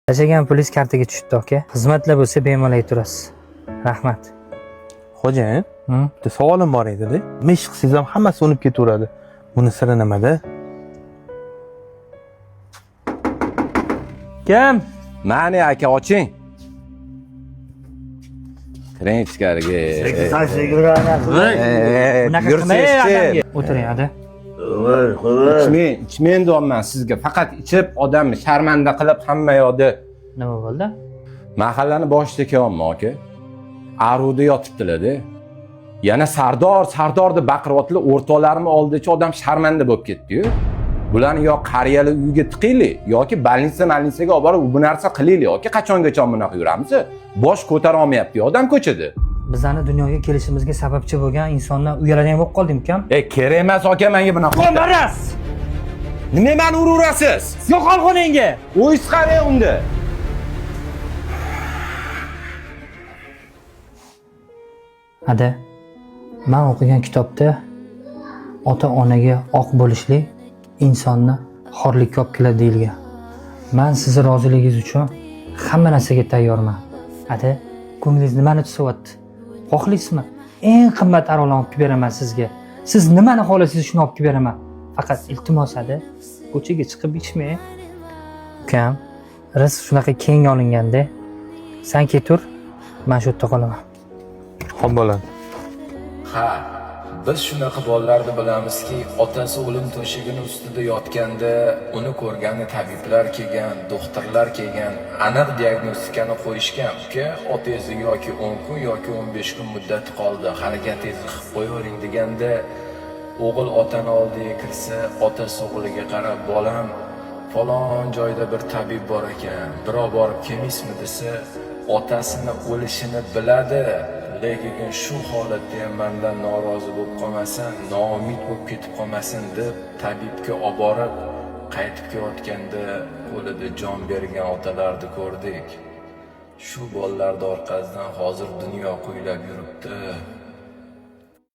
Tashlagan pulingiz kartaga tushibdi, aka. Xizmatlar bo'lsa bemalol ayturasiz. Rahmat. Xo'jayin, bitta savolim bor edi-da. Mish qilsangiz ham hammasi unib ketaveradi. Buni siri nimada? Kim? Mani aka oching. Kiring ichkariga. Bunaqa qilmay odamga. O'tiring, ada. Ichmang deyapman sizga. Faqat ichib odamni sharmanda qilib hamma yoqda. Nima bo'ldi? Mahallani boshida kelyapman aka. Aruda yotibdilar-da. Yana Sardor deb baqiryaptilar. O'rtoqlarimni oldicha odam sharmanda bo'lib ketdi-yu. Bularni yo qariyali uyga tiqaylik yoki больницаga olib borib bu narsa qilaylik yoki qachongacha bunaqa yuramiz? Bosh ko'tara olmayapti odam ko'chada. Bizlarni dunyoga kelishimizga sababchi bo'lgan insondan uyaladigan bo'lib qoldim, ukam. Kerak emas aka menga bunaqa. Qo'maras! Nima meni uraverasiz? Yo'qol xonangga. O'yis qarang unda. Ada, men o'qigan kitobda ota-onaga oq bo'lishlik insonni xorlikka olib keladi deyilgan. Men sizni roziligingiz uchun hamma narsaga tayyorman. Ada, ko'nglingiz nimani tusyapti? Xohlaysizmi? Eng qimmat arolni olib beraman sizga. Siz nimani xohlasangiz shuni olib beraman. Faqat iltimos ada, ko'chaga chiqib ichmang. Ukam, rizq shunaqa keng olinganda, sen ketur, men shu yerda qolaman. Xo'p bo'ladi. Ha, biz shunaqa bolalarni bilamizki, otasi o'lim to'shigini ustida yotganda uni ko'rgani tabiblar kelgan, doktorlar kelgan, aniq diagnostikani qo'yishgan. Uka, otangiz yoki 10 kun yoki 15 kun muddati qoldi, harakatingizni qilib qo'yavering deganda, o'g'il otani oldiga kirsa, otasi o'g'liga qarab, bolam, falon joyda bir tabib bor ekan, birov borib kelmaysizmi desa, otasini o'lishini biladi. Lekin shu holatda ham mendan norozi bo'lib qolmasin, noumid bo'lib ketib qolmasin deb tabibga olib borib, qaytib kelayotganda qo'lida jon bergan otalarni ko'rdik. Shu bolalarning orqasidan hozir dunyo qo'ylab yuribdi.